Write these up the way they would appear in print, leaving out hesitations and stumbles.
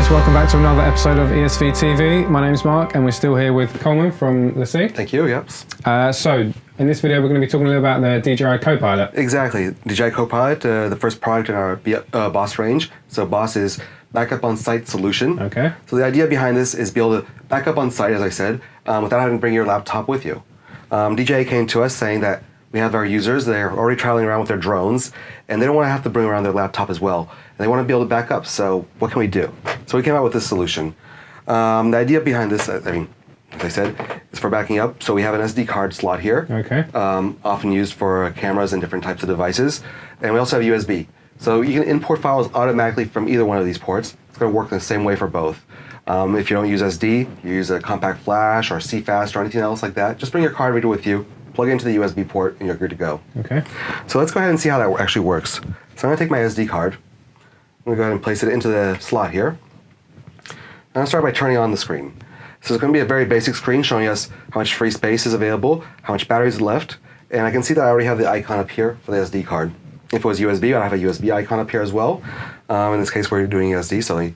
guys, welcome back to another episode of ESV TV. My name's Mark and we're still here with Coleman from LaCie. Thank you, yep. So, in this video we're going to be talking a little about the DJI Copilot. Exactly. DJI Copilot, the first product in our BOSS range. So BOSS is backup on-site solution. Okay. So the idea behind this is be able to back up on-site, as I said, without having to bring your laptop with you. DJI came to us saying that we have our users, they're already traveling around with their drones, and they don't want to have to bring around their laptop as well. And they want to be able to back up, so what can we do? So we came out with this solution. The idea behind this, as I said, is for backing up. So we have an SD card slot here, okay. Often used for cameras and different types of devices. And we also have USB. So you can import files automatically from either one of these ports. It's going to work the same way for both. If you don't use SD, you use a compact flash or CFast or anything else like that, just bring your card reader with you, plug it into the USB port, and you're good to go. Okay. So let's go ahead and see how that actually works. So I'm going to take my SD card. I'm going to go ahead and place it into the slot here. I'm going to start by turning on the screen. So it's going to be a very basic screen showing us how much free space is available, how much battery is left, and I can see that I already have the icon up here for the SD card. If it was USB, I'd have a USB icon up here as well. In this case, we're doing SD, so let me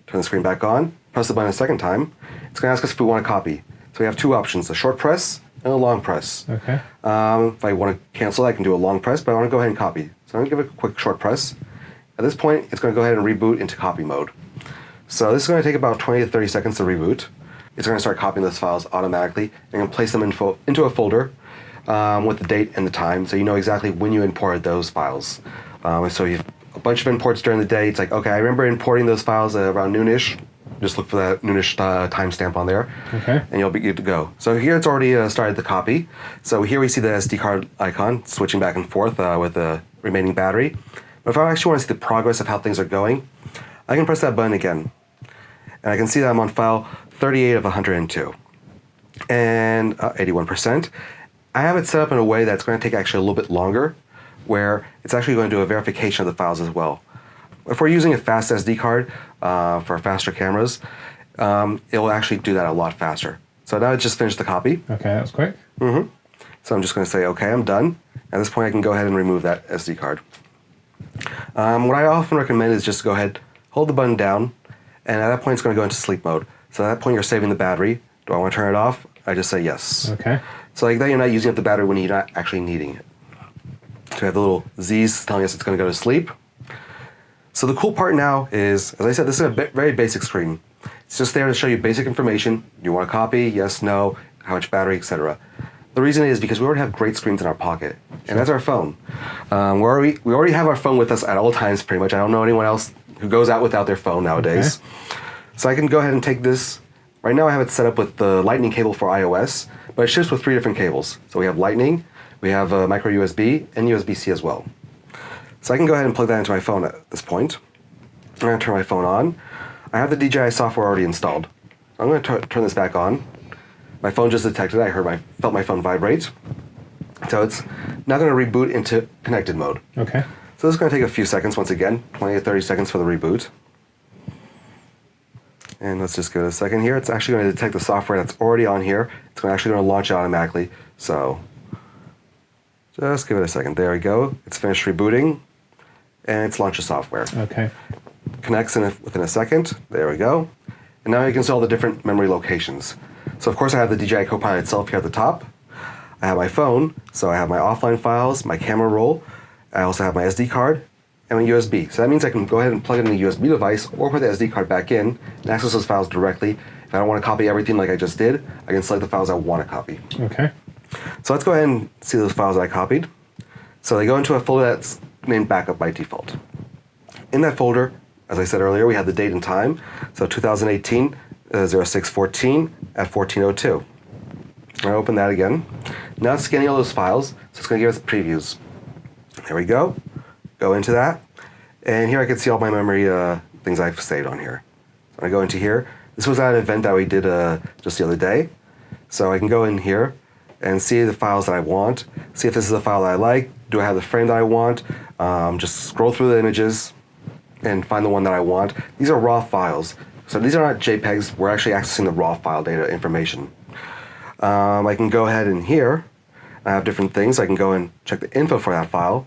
turn the screen back on, press the button a second time. It's going to ask us if we want to copy. So we have two options, a short press and a long press. Okay. If I want to cancel, I can do a long press, but I want to go ahead and copy. So I'm going to give it a quick short press. At this point, it's going to go ahead and reboot into copy mode. So this is going to take about 20 to 30 seconds to reboot. It's going to start copying those files automatically, and you're going to place them into a folder with the date and the time, so you know exactly when you imported those files. So you have a bunch of imports during the day. It's like, okay, I remember importing those files around noonish. Just look for that noonish timestamp on there, okay, and you'll be good to go. So here it's already started the copy. So here we see the SD card icon switching back and forth with the remaining battery. But if I actually want to see the progress of how things are going, I can press that button again. And I can see that I'm on file 38 of 102 and 81%. I have it set up in a way that's going to take actually a little bit longer, where it's actually going to do a verification of the files as well. If we're using a fast SD card for faster cameras, it will actually do that a lot faster. So now it just finished the copy. Okay, that was quick. Mm-hmm. So I'm just going to say, okay, I'm done. At this point, I can go ahead and remove that SD card. What I often recommend is just go ahead, hold the button down, and at that point, it's going to go into sleep mode. So at that point, you're saving the battery. Do I want to turn it off? I just say yes. Okay. So like that, you're not using up the battery when you're not actually needing it. So we have the little Z's telling us it's going to go to sleep. So the cool part now is, as I said, this is a very basic screen. It's just there to show you basic information. You want to copy? Yes, no, how much battery, etc. The reason is because we already have great screens in our pocket, and that's our phone. We already have our phone with us at all times, pretty much. I don't know anyone else who goes out without their phone nowadays. Okay. So I can go ahead and take this. Right now I have it set up with the lightning cable for iOS, but it ships with 3 different cables. So we have lightning, we have micro USB, and USB-C as well. So I can go ahead and plug that into my phone at this point. I'm going to turn my phone on. I have the DJI software already installed. I'm going to turn this back on. My phone just detected it. Felt my phone vibrate. So it's now going to reboot into connected mode. Okay. So this is going to take a few seconds once again, 20 to 30 seconds for the reboot. And let's just give it a second here. It's actually going to detect the software that's already on here. It's actually going to launch it automatically. So just give it a second. There we go. It's finished rebooting, and it's launched the software. Okay. Connects within a second. There we go. And now you can see all the different memory locations. So of course I have the DJI Copilot itself here at the top. I have my phone, so I have my offline files, my camera roll. I also have my SD card and my USB. So that means I can go ahead and plug it in a USB device or put the SD card back in and access those files directly. If I don't want to copy everything like I just did, I can select the files I want to copy. Okay. So let's go ahead and see those files that I copied. So they go into a folder that's named backup by default. In that folder, as I said earlier, we have the date and time. So 2018, 0614 at 1402. I'm going to open that again. Now it's scanning all those files, so it's going to give us previews. There we go. Go into that. And here I can see all my memory things I've saved on here. So I go into here. This was at an event that we did just the other day. So I can go in here and see the files that I want, see if this is a file that I like, do I have the frame that I want, just scroll through the images and find the one that I want. These are raw files. So these are not JPEGs, we're actually accessing the raw file data information. I can go ahead in here, I have different things. I can go and check the info for that file.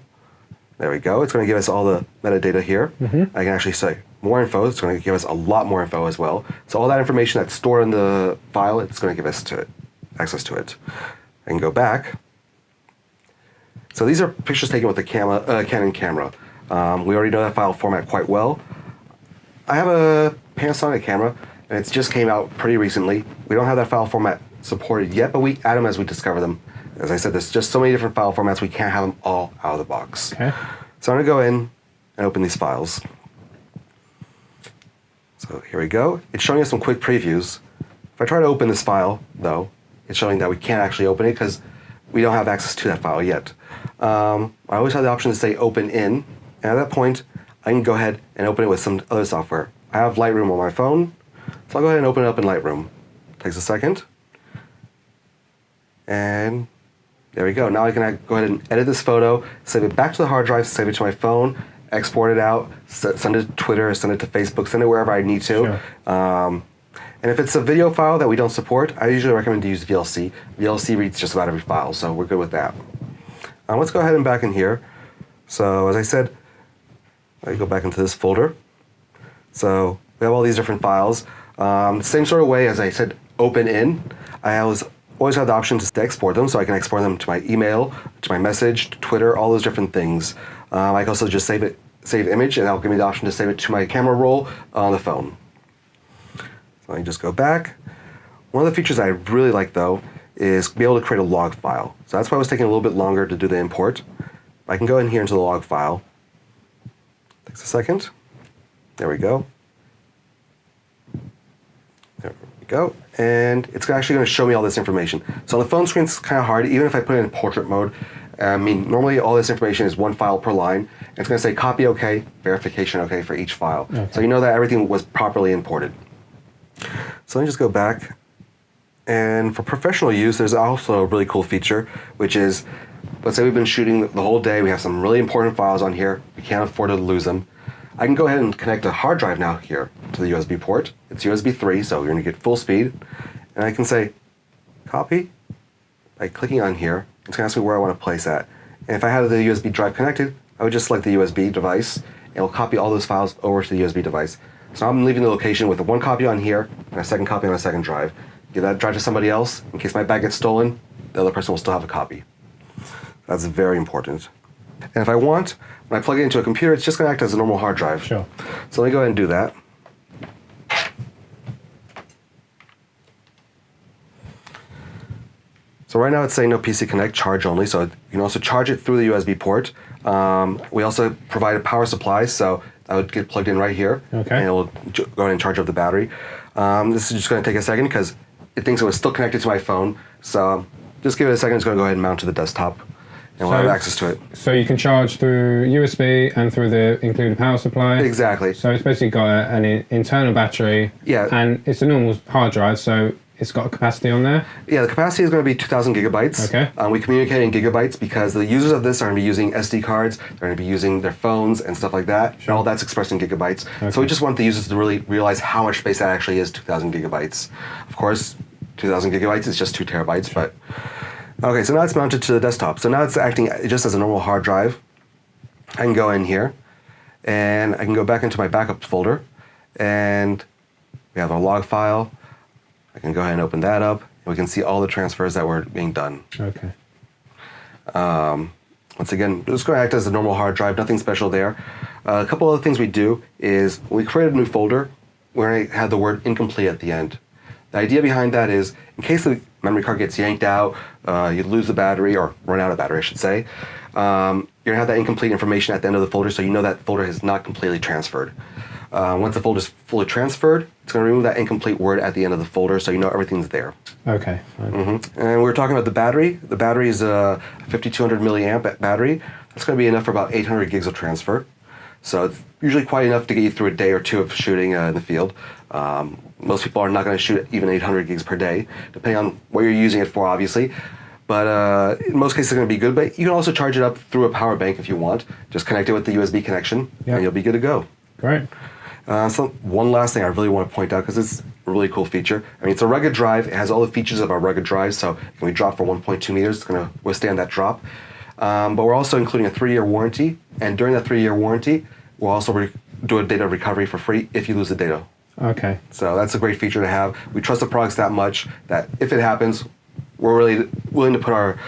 There we go. It's going to give us all the metadata here. Mm-hmm. I can actually say more info. It's going to give us a lot more info as well. So all that information that's stored in the file, it's going to give us access to it. I can go back. So these are pictures taken with the Canon camera. We already know that file format quite well. I have a Panasonic camera, and it just came out pretty recently. We don't have that file format supported yet, but we add them as we discover them. As I said, there's just so many different file formats, we can't have them all out of the box. Okay. So I'm going to go in and open these files. So here we go. It's showing us some quick previews. If I try to open this file, though, it's showing that we can't actually open it because we don't have access to that file yet. I always have the option to say open in, and at that point, I can go ahead and open it with some other software. I have Lightroom on my phone, so I'll go ahead and open it up in Lightroom. Takes a second. And there we go. Now I can go ahead and edit this photo, save it back to the hard drive, save it to my phone, export it out, send it to Twitter, send it to Facebook, send it wherever I need to. Sure. And if it's a video file that we don't support, I usually recommend to use VLC. VLC reads just about every file, so we're good with that. Let's go ahead and back in here. So as I said, I go back into this folder. So we have all these different files. Same sort of way as I said, open in. I always have the option to export them, so I can export them to my email, to my message, to Twitter, all those different things. I can also just save image, and that'll give me the option to save it to my camera roll on the phone. So let me just go back. One of the features I really like, though, is be able to create a log file. So that's why it was taking a little bit longer to do the import. I can go in here into the log file. Takes a second. There we go. There we go. And it's actually going to show me all this information. So on the phone screen, it's kind of hard, even if I put it in portrait mode. I mean, normally all this information is one file per line. And it's going to say copy OK, verification OK for each file. Okay. So you know that everything was properly imported. So let me just go back. And for professional use, there's also a really cool feature, which is, let's say we've been shooting the whole day, we have some really important files on here, we can't afford to lose them. I can go ahead and connect a hard drive now here to the USB port. It's USB 3, so you're going to get full speed. And I can say, copy, by clicking on here. It's going to ask me where I want to place that. And if I had the USB drive connected, I would just select the USB device, and it'll copy all those files over to the USB device. So I'm leaving the location with one copy on here, and a second copy on a second drive. Give that drive to somebody else. In case my bag gets stolen, the other person will still have a copy. That's very important. And if I want, when I plug it into a computer, it's just going to act as a normal hard drive. Sure. So let me go ahead and do that. So right now it's saying no PC Connect, charge only. So you can also charge it through the USB port. We also provide a power supply, so that would get plugged in right here. Okay. And it will go ahead and charge up the battery. This is just going to take a second because it thinks it was still connected to my phone. So just give it a second. It's going to go ahead and mount to the desktop, and we'll have access to it. So you can charge through USB and through the included power supply. Exactly. So it's basically got an internal battery. Yeah. And it's a normal hard drive, so it's got a capacity on there? Yeah, the capacity is going to be 2,000 gigabytes. Okay. We communicate in gigabytes because the users of this are going to be using SD cards, they're going to be using their phones and stuff like that. Sure. And all that's expressed in gigabytes. Okay. So we just want the users to really realize how much space that actually is, 2,000 gigabytes. Of course, 2,000 gigabytes is just 2 terabytes, but... Okay, so now it's mounted to the desktop. So now it's acting just as a normal hard drive. I can go in here, and I can go back into my backup folder, and we have our log file. I can go ahead and open that up, and we can see all the transfers that were being done. Okay. Once again, it's going to act as a normal hard drive, nothing special there. A couple other things we do is, when we create a new folder, we're going to have the word incomplete at the end. The idea behind that is, in case the memory card gets yanked out, you lose the battery, or run out of battery, I should say, you're going to have that incomplete information at the end of the folder, so you know that folder has not completely transferred. Once the folder is fully transferred, it's going to remove that incomplete word at the end of the folder, so you know everything's there. Okay. Mm-hmm. And we were talking about the battery. The battery is a 5200 milliamp battery. That's going to be enough for about 800 gigs of transfer. So it's usually quite enough to get you through a day or two of shooting in the field. Most people are not going to shoot even 800 gigs per day, depending on what you're using it for, obviously. But in most cases, it's going to be good. But you can also charge it up through a power bank if you want. Just connect it with the USB connection, and you'll be good to go. Great. So one last thing I really want to point out, because it's a really cool feature. I mean, it's a rugged drive. It has all the features of a rugged drive, so it can be dropped for 1.2 meters. It's going to withstand that drop. But we're also including a 3-year warranty, and during that 3-year warranty, we'll also do a data recovery for free if you lose the data. Okay. So that's a great feature to have. We trust the products that much that if it happens, we're really willing to put our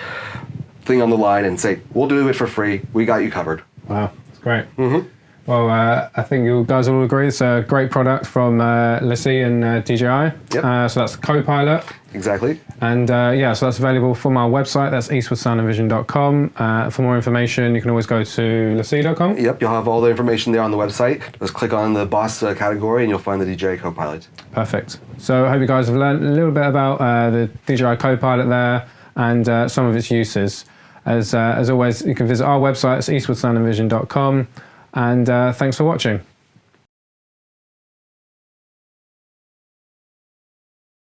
thing on the line and say, we'll do it for free. We got you covered. Wow, that's great. Well, I think you guys will agree it's a great product from LaCie and DJI. Yep. So that's Copilot. Exactly. And yeah, so that's available from our website. That's eastwoodsoundandvision.com. For more information, you can always go to LaCie.com. Yep, you'll have all the information there on the website. Just click on the boss category and you'll find the DJI Copilot. Perfect. So I hope you guys have learned a little bit about the DJI Copilot there and some of its uses. As always, you can visit our website. It's eastwoodsoundandvision.com. And thanks for watching.